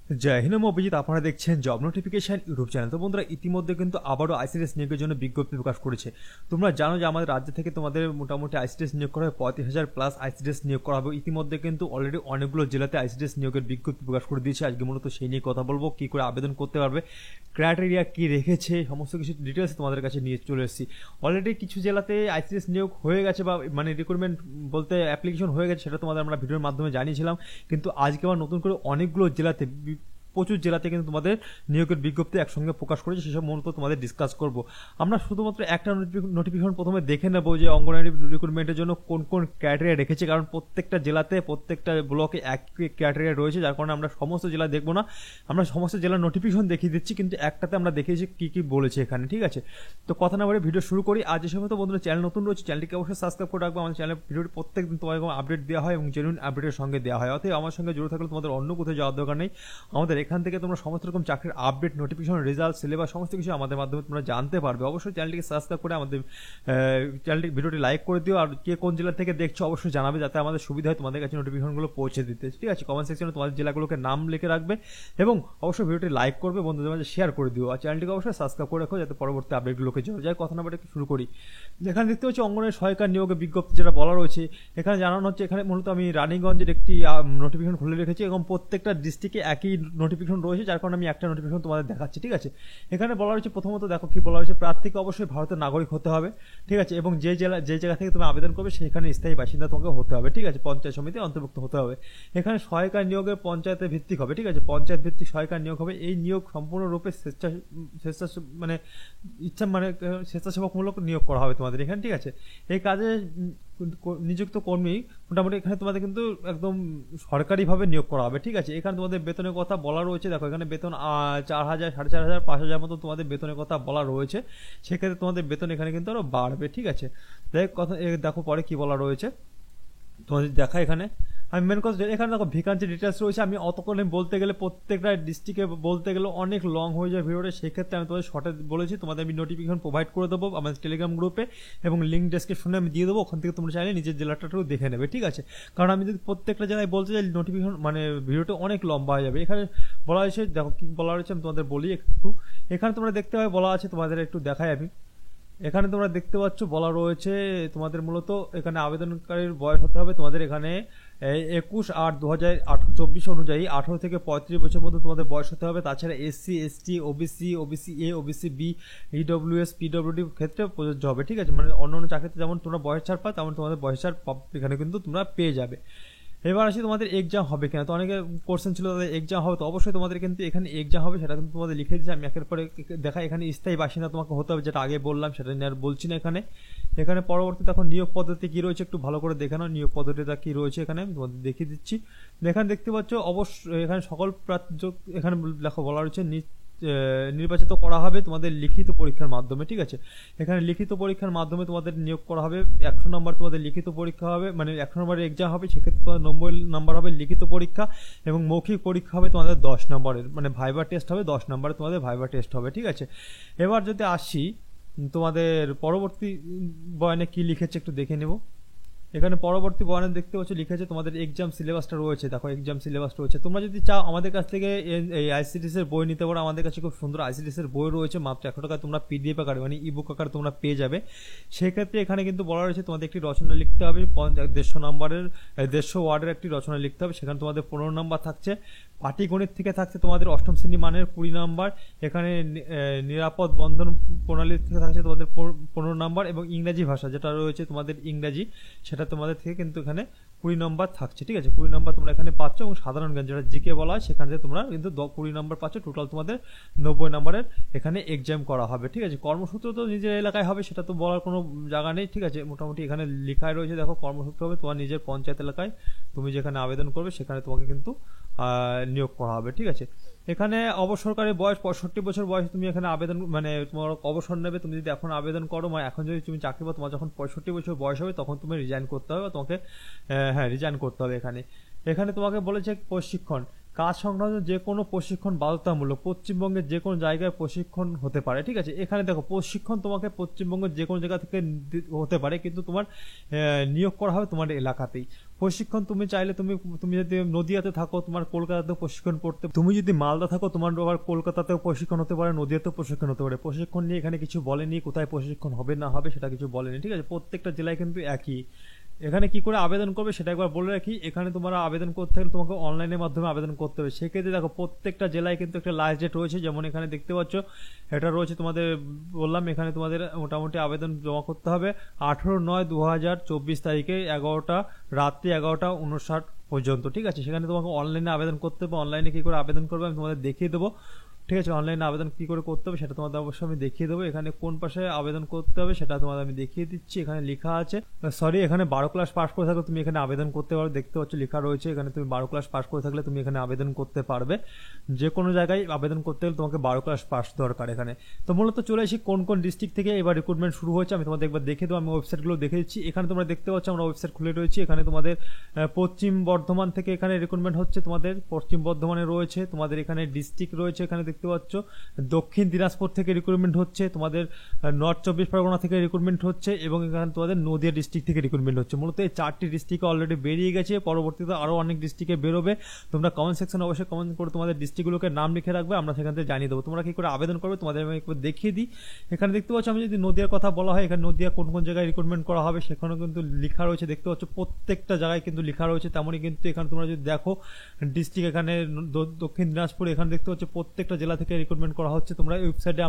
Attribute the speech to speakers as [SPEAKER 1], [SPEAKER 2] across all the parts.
[SPEAKER 1] জয় হিন্দ, অভিজিৎ। আপনারা দেখছেন job notification YouTube channel. তো বন্ধুরা, ইতিমধ্যে কিন্তু আবারও আইসিডিএস নিয়োগের জন্য বিজ্ঞপ্তি প্রকাশ করেছে। তোমরা জানো যে আমাদের রাজ্য থেকে তোমাদের মোটামুটি আইসিডিএস নিয়োগ করা হবে, 35,000 প্লাস আইসিডিএস নিয়োগ করা হবে। ইতিমধ্যে কিন্তু অলরেডি অনেকগুলো জেলাতে আইসিডিএস নিয়োগের বিজ্ঞপ্তি প্রকাশ করে দিয়েছে। আজকে মূলত সেই নিয়ে কথা বলবো, কী করে আবেদন করতে পারবে, ক্রাইটেরিয়া কী রেখেছে, সমস্ত কিছু ডিটেলস তোমাদের কাছে নিয়ে চলে এসেছি। অলরেডি কিছু জেলাতে আইসিডিএস নিয়োগ হয়ে গেছে বা মানে রিক্রুটমেন্ট বলতে অ্যাপ্লিকেশন হয়ে গেছে, সেটা তোমাদের আমরা ভিডিওর মাধ্যমে জানিয়েছিলাম। কিন্তু আজকে আবার নতুন করে অনেকগুলো জেলাতে প্রচুর জেলাতে কিন্তু তোমাদের নিয়োগের বিজ্ঞপ্তি একসঙ্গে প্রকাশ করেছে, সেসব মূলত তোমাদের ডিসকাস করব। আমরা শুধুমাত্র একটা নোটিফিকেশন প্রথমে দেখে নেব যে অঙ্গনওয়াড়ি রিক্রুটমেন্টের জন্য কোন কোন ক্রাইটেরিয়া রেখেছে, কারণ প্রত্যেকটা জেলাতে প্রত্যেকটা ব্লকে এক ক্রাইটেরিয়া রয়েছে, যার কারণে আমরা সমস্ত জেলা দেখবো না। আমরা সমস্ত জেলার নোটিফিকেশন দেখিয়ে দিচ্ছি, কিন্তু একটাতে আমরা দেখিয়েছি কী কী বলেছে এখানে, ঠিক আছে? তো কথা না বলে ভিডিও শুরু করি। আজ যে সময় তো বন্ধুরা চ্যানেল নতুন রয়েছে, চ্যানেলটিকে অবশ্যই সাবস্ক্রাইব করে রাখবো। আমাদের চ্যানেল ভিডিওটি প্রত্যেকদিন তোমাদের আপডেট দেওয়া হয় এবং জেনুইন আপডেটের সঙ্গে দেওয়া হয়। অতএব আমার সঙ্গে জুড়ে থাকলে তোমাদের অন্য কোথাও যাওয়ার দরকার নেই। আমাদের এখান থেকে তোমরা সমস্ত রকম চাকরির আপডেট, নোটিফিকেশন, রেজাল্ট, সিলেবাস সমস্ত কিছু আমাদের মাধ্যমে তোমরা জানতে পারবে। অবশ্যই চ্যানেলটিকে সাবস্ক্রাইব করে আমাদের চ্যানেলটি ভিডিওটি লাইক করে দিও। আর কে কোন জেলা থেকে দেখছো অবশ্যই জানাবে, যাতে আমাদের সুবিধা হয় তোমাদের কাছে নোটিফিকেশনগুলো পৌঁছে দিতে, ঠিক আছে? কমেন্ট সেকশনে তোমাদের জেলাগুলোকে নাম লিখে রাখবে এবং অবশ্যই ভিডিওটি লাইক করবে, বন্ধুদের মাঝে শেয়ার করে দিও। আর চ্যানেলটিকে অবশ্যই সাবস্ক্রাইব করে রাখো, যাতে পরবর্তী আপডেটগুলোকে চলে যায়। কথা না বলে শুরু করি। এখানে দেখতে হচ্ছে অঙ্গনওয়াড়ি সহায়িকার নিয়োগের বিজ্ঞপ্তি যেটা বলা রয়েছে, এখানে জানানো হচ্ছে, এখানে মূলত আমি রানীগঞ্জের একটি নোটিফিকেশন খুলে রেখেছি এবং প্রত্যেকটা ডিস্ট্রিক্টে একই নোটিফিকেশন রয়েছে, যার কারণে আমি একটা নোটিফিকেশন তোমাদের দেখাচ্ছি, ঠিক আছে? এখানে বলা হয়েছে, প্রথমত দেখো কি বলা হয়েছে, প্রার্থীকে অবশ্যই ভারতের নাগরিক হতে হবে, ঠিক আছে? এবং যে জায়গা থেকে তুমি আবেদন করবে সেখানে স্থায়ী বাসিন্দা তোমাকে হতে হবে, ঠিক আছে? পঞ্চায়েত সমিতি অন্তর্ভুক্ত হতে হবে। এখানে সহায়িকার নিয়োগের পঞ্চায়েতের ভিত্তিক হবে, ঠিক আছে? পঞ্চায়েত ভিত্তিক সহায়িকার নিয়োগ হবে। এই নিয়োগ সম্পূর্ণরূপে স্বেচ্ছাসেবকমূলক নিয়োগ করা হবে তোমাদের এখানে, ঠিক আছে? এই কাজে নিযুক্ত কর্মী মোটামুটি এখানে তোমাদের কিন্তু একদম সরকারিভাবে নিয়োগ করা হবে, ঠিক আছে? এখানে তোমাদের বেতনের কথা বলা রয়েছে। দেখো এখানে বেতন 4,000, 4,500, 5,000 মতো তোমাদের বেতনের কথা বলা রয়েছে। সেক্ষেত্রে তোমাদের বেতন এখানে কিন্তু আরও বাড়বে, ঠিক আছে? দেখো পরে কি বলা রয়েছে তোমাদের দেখা এখানে। আমি মেন কথা এখানে দেখো ভ্যাকান্সি ডিটেলস রয়েছে। আমি অতক্ষণে বলতে গেলে প্রত্যেকটা ডিস্ট্রিক্টে বলতে গেলে অনেক লং হয়ে যায় ভিডিওটা, সেক্ষেত্রে আমি তোমাদের শর্টে বলেছি, তোমাদের আমি নোটিফিকেশন প্রোভাইড করে দেবো আমাদের টেলিগ্রাম গ্রুপে এবং লিঙ্ক ডেসক্রিপশনে আমি দিয়ে দেবো। ওখান থেকে তোমরা চাইলে নিজের জেলাটাও দেখে নেবে, ঠিক আছে? কারণ আমি যদি প্রত্যেকটা জেলায় বলতে চাই নোটিফিকেশন মানে ভিডিওটা অনেক লম্বা হয়ে যাবে। এখানে বলা হয়েছে, দেখো কি বলা হয়েছে আমি তোমাদের বলি একটু। এখানে তোমরা দেখতে পাবে বলা আছে, তোমাদের একটু দেখাই আমি। এখানে তোমরা দেখতে পাচ্ছ বলা রয়েছে তোমাদের মূলত এখানে আবেদনকারীর বয়স হতে হবে তোমাদের এখানে 21/8/2024 অনুযায়ী 18 থেকে 35 বছর মধ্যে তোমাদের বয়স হতে হবে। তাছাড়া SC, ST, OBC, OBC A, OBC B, EWS, PWD ক্ষেত্রে প্রযোজ্য হবে, ঠিক আছে? মানে অন্য চাকরিতে যেমন তোমরা বয়স ছাড় পাও, তেমন তোমাদের বয়স ছাড় এখানে কিন্তু তোমরা পেয়ে যাবে। এবার আসি তোমাদের এক্সাম হবে কিনা। তো অনেকে কোশ্চেন ছিল তাদের এক্সাম হবে, তো অবশ্যই তোমাদের কিন্তু এখানে এক্সাম হবে, সেটা কিন্তু তোমাদের লিখে দিচ্ছি আমি একের পরে দেখা। এখানে স্থায়ী বাসিন্দা তোমাকে হতে হবে, যেটা আগে বললাম, সেটা নিয়ে আর বলছি না এখানে। এখানে পরবর্তীতে এখন নিয়োগ পদ্ধতি কী রয়েছে একটু ভালো করে দেখে নাও। নিয়োগ পদ্ধতিটা কী রয়েছে এখানে আমি তোমাদের দেখিয়ে দিচ্ছি। এখানে দেখতে পাচ্ছ অবশ্যই এখানে সকল প্রার্থী এখানে দেখো বলা রয়েছে নির্বাচিত করা হবে তোমাদের লিখিত পরীক্ষার মাধ্যমে, ঠিক আছে? এখানে লিখিত পরীক্ষার মাধ্যমে তোমাদের নিয়োগ করা হবে। 100 নম্বর তোমাদের লিখিত পরীক্ষা হবে, মানে 100 নম্বরের এক্সাম হবে, সেক্ষেত্রে তোমাদের 90 নম্বর হবে লিখিত পরীক্ষা এবং মৌখিক পরীক্ষা হবে তোমাদের 10 নম্বরের, মানে ভাইবা টেস্ট হবে 10 নম্বরে তোমাদের ভাইবা টেস্ট হবে, ঠিক আছে? এবার যদি আসি তোমাদের পরবর্তী বয়ানে কি লিখেছে একটু দেখে নেব। এখানে পরবর্তী বয়ানে দেখতে পাচ্ছ লিখেছে তোমাদের এক্সাম সিলেবাসটা রয়েছে। দেখো এক্সাম সিলেবাসটা রয়েছে। তোমরা যদি চাও আমাদের কাছ থেকে এই আইসিডিএস এর বই নিতে পারো। আমাদের কাছে খুব সুন্দর আইসিডিএস এর বই রয়েছে, মাত্র 100 টাকায় তোমরা PDF আকারে মানে ইবুক আকারে তোমরা পেয়ে যাবে। সেক্ষেত্রে এখানে কিন্তু বলা রয়েছে তোমাদের একটি রচনা লিখতে হবে, 150 নম্বরের 150 ওয়ার্ডের একটি রচনা লিখতে হবে। সেখানে তোমাদের 15 নম্বর থাকছে। পাটিগণিত থেকে থাকছে তোমাদের 8ম শ্রেণী মানের 20 নম্বর। এখানে নিরাপদ বন্ধন প্রণালী থেকে থাকছে তোমাদের 15 নম্বর এবং ইংরাজি ভাষা যেটা রয়েছে তোমাদের ইংরাজি, সেটা তোমাদের থেকে কিন্তু এখানে 20 নম্বর থাকছে, ঠিক আছে? 20 নম্বর তোমরা এখানে পাচ্ছ এবং সাধারণ জ্ঞান যেটা জিকে বলা হয় সেখানে তোমরা কিন্তু 20 নম্বর পাচ্ছ। টোটাল তোমাদের 90 নম্বরের এখানে এক্সাম করা হবে, ঠিক আছে? কর্মসূত্র তো নিজের এলাকায় হবে, সেটা তো বলার কোনো জায়গা নেই, ঠিক আছে? মোটামুটি এখানে লেখাই রয়েছে। দেখো কর্মসূত্র হবে তোমার নিজের পঞ্চায়েত এলাকায়, তুমি যেখানে আবেদন করবে সেখানে তোমাকে কিন্তু নিয়োগ করা হবে, ঠিক আছে? এখানে অবসরকারী বয়স 65 বছর বয়সে তুমি এখানে আবেদন মানে তোমার অবসর নেবে। তুমি যদি এখন আবেদন করো, মানে এখন যদি তুমি চাকরি পাও, তোমার যখন 65 বছর বয়স হবে তখন তুমি রিজাইন করতে হবে, তোমাকে রিজাইন করতে হবে। এখানে তোমাকে বলেছে প্রশিক্ষণ কাজ সংক্রান্ত যে কোনো প্রশিক্ষণ বাধ্যতামূলক, পশ্চিমবঙ্গের যে কোনো জায়গায় প্রশিক্ষণ হতে পারে, ঠিক আছে। এখানে দেখো প্রশিক্ষণ তোমাকে পশ্চিমবঙ্গের যে কোনো জায়গা থেকে হতে পারে, কিন্তু তোমার নিয়োগ করা হবে তোমার এলাকাতেই। প্রশিক্ষণ তুমি চাইলে তুমি যদি নদিয়াতে থাকো তোমার কলকাতাতেও প্রশিক্ষণ পড়তে, তুমি যদি মালদা থাকো তোমার আবার কলকাতাতেও প্রশিক্ষণ হতে পারে, নদিয়াতেও প্রশিক্ষণ হতে পারে। প্রশিক্ষণ নিয়ে এখানে কিছু বলেনি, কোথায় প্রশিক্ষণ হবে না হবে সেটা কিছু বলেনি, ঠিক আছে। প্রত্যেকটা জেলায় কিন্তু একই। এখানে কি করে আবেদন করবে সেটা একবার বলে রাখি। এখানে তোমরা আবেদন করতে হলে তোমাকে অনলাইনের মাধ্যমে আবেদন করতে হবে। সেক্ষেত্রে দেখো প্রত্যেকটা জেলায় কিন্তু একটা লাস্ট ডেট রয়েছে, যেমন এখানে দেখতে পাচ্ছ এটা রয়েছে তোমাদের, বললাম এখানে তোমাদের মোটামুটি আবেদন জমা করতে হবে 18/9/2024 তারিখে রাত্রি 11:59 পর্যন্ত, ঠিক আছে। সেখানে তোমাকে অনলাইনে আবেদন করতে হবে। অনলাইনে কী করে আবেদন করবে আমি তোমাদের দেখিয়ে দেবো, ঠিক আছে। অনলাইনে আবেদন কী করে করতে হবে সেটা তোমাদের অবশ্যই আমি দেখিয়ে দেবো। এখানে কোন পাশে আবেদন করতে হবে সেটা তোমাদের আমি দেখিয়ে দিচ্ছি। এখানে লেখা আছে, এখানে 12 ক্লাস পাস করে থাকলে তুমি এখানে আবেদন করতে পারো। দেখতে পাচ্ছ লেখা রয়েছে এখানে, তুমি 12 ক্লাস পাস করে থাকলে তুমি এখানে আবেদন করতে পারবে। যে কোনো জায়গায় আবেদন করতে গেলে তোমাকে 12 ক্লাস পাস দরকার এখানে। তো মূলত চলে আসি কোন কোন ডিস্ট্রিক্ট থেকে এবার রিক্রুটমেন্ট শুরু হয়েছে আমি তোমাদের একবার দেখে দেবো। আমি ওয়েবসাইটগুলো দেখে দিচ্ছি। এখানে তোমরা দেখতে পাচ্ছ আমরা ওয়েবসাইট খুলে রয়েছি। এখানে তোমাদের পশ্চিম বর্ধমান থেকে এখানে রিক্রুটমেন্ট হচ্ছে, তোমাদের পশ্চিম বর্ধমানে রয়েছে, তোমাদের এখানে ডিস্ট্রিক্ট রয়েছে এখানে দেখতে পাচ্ছ। দক্ষিণ দিনাজপুর থেকে রিক্রুটমেন্ট হচ্ছে, তোমাদের নর্থ 24 পরগনা থেকে রিক্রুটমেন্ট হচ্ছে, এবং এখানে তোমাদের নদিয়া ডিস্ট্রিক্ট থেকে রিক্রুটমেন্ট হচ্ছে। মূলত এই 4টি ডিস্ট্রিক্টে অলরেডি বেরিয়ে গেছে, পরবর্তীতে আরও অনেক ডিস্ট্রিক্টে বেরোবে। তোমরা কমেন্ট সেকশনে অবশ্যই কমেন্ট করে তোমাদের ডিস্ট্রিক্টগুলোকে নাম লিখে রাখবে, আমরা সেখান থেকে জানিয়ে দেবো। তোমরা কী করে আবেদন করবে তোমাদের আমি একবার দেখিয়ে দিই। এখানে দেখতে পাচ্ছ আমি যদি নদিয়ার কথা বলা হয়, এখানে নদিয়া কোন কোন জায়গায় রিক্রুটমেন্ট করা হবে সেখানেও কিন্তু লেখা রয়েছে, দেখতে পাচ্ছ প্রত্যেকটা জায়গায় কিন্তু লেখা রয়েছে। তেমনই কিন্তু এখানে তোমরা যদি দেখো ডিস্ট্রিক্ট, এখানে দক্ষিণ দিনাজপুর, এখানে দেখতে পাচ্ছ প্রত্যেকটা জেলা থেকে রিক্রুটমেন্ট করা হচ্ছে। তোমরা ওয়েবসাইটে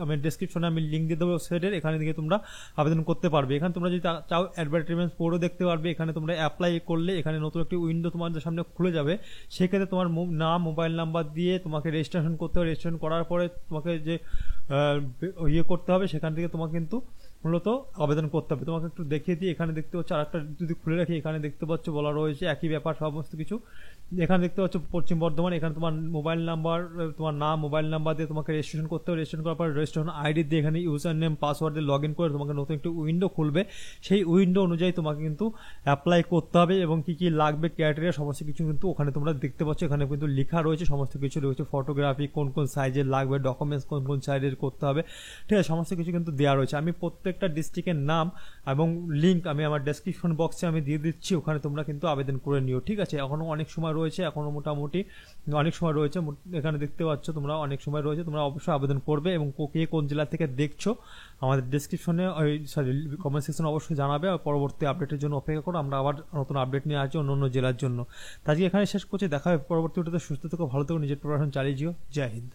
[SPEAKER 1] আমি ডেসক্রিপশনে আমি লিঙ্ক দিয়ে দেবো ওয়েবসাইটের, এখানে থেকে তোমরা আবেদন করতে পারবে। এখানে তোমরা যদি চাও অ্যাডভার্টাইজমেন্ট পড়েও দেখতে পারবে। এখানে তোমরা অ্যাপ্লাই করলে এখানে নতুন একটি উইন্ডো তোমাদের সামনে খুলে যাবে। সেক্ষেত্রে তোমার নাম, মোবাইল নাম্বার দিয়ে তোমাকে রেজিস্ট্রেশন করতে হবে। রেজিস্ট্রেশন করার পরে তোমাকে যে করতে হবে সেখান থেকে তোমাকে কিন্তু মূলত আবেদন করতে হবে। তোমাকে একটু দেখিয়ে দিই। এখানে দেখতে পাচ্ছ আরেকটা যদি খুলে রাখি, এখানে দেখতে পাচ্ছ বলা রয়েছে একই ব্যাপার সমস্ত কিছু। এখানে দেখতে পাচ্ছ পশ্চিম বর্ধমান, এখানে তোমার মোবাইল নাম্বার, তোমার নাম, মোবাইল নাম্বার দিয়ে তোমাকে রেজিস্ট্রেশন করতে হবে। রেজিস্ট্রেশন করার পর রেজিস্ট্রেশন আইডি দিয়ে এখানে ইউজার নেম পাসওয়ার্ড দিয়ে লগ ইন করে তোমাকে নতুন একটি উইন্ডো খুলবে। সেই উইন্ডো অনুযায়ী তোমাকে কিন্তু অ্যাপ্লাই করতে হবে, এবং কী কী লাগবে ক্রাইটেরিয়া সমস্ত কিছু কিন্তু ওখানে তোমরা দেখতে পাচ্ছ। এখানে কিন্তু লেখা রয়েছে, সমস্ত কিছু রয়েছে, ফটোগ্রাফি কোন কোন সাইজের লাগবে, ডকুমেন্টস কোন কোন সাইজের করতে হবে, ঠিক আছে, সমস্ত কিছু কিন্তু দেওয়া রয়েছে। আমি প্রত্যেকটা ডিস্ট্রিক্টের নাম এবং লিঙ্ক আমি আমার ডেসক্রিপশন বক্সে আমি দিয়ে দিচ্ছি, ওখানে তোমরা কিন্তু আবেদন করে নিও, ঠিক আছে। এখনও অনেক সময় রয়েছে, এখনও মোটামুটি অনেক সময় রয়েছে। এখানে দেখতে পাচ্ছ তোমরা অনেক সময় রয়েছে, তোমরা অবশ্যই আবেদন করবে। এবং কে কোন জেলা থেকে দেখছো আমাদের ডেসক্রিপশনে কমেন্ট সেকশনে অবশ্যই জানাবে। আর পরবর্তী আপডেটের জন্য অপেক্ষা করো, আমরা আবার নতুন আপডেট নিয়ে আসছি অন্য জেলার জন্য। তাই এখানে শেষ করছি, দেখা হবে পরবর্তী ভিডিওতে। সুস্থ থেকো, ভালো থেকো, নিজের প্রিপারেশন চালিয়ে যেও। জয় হিন্দ।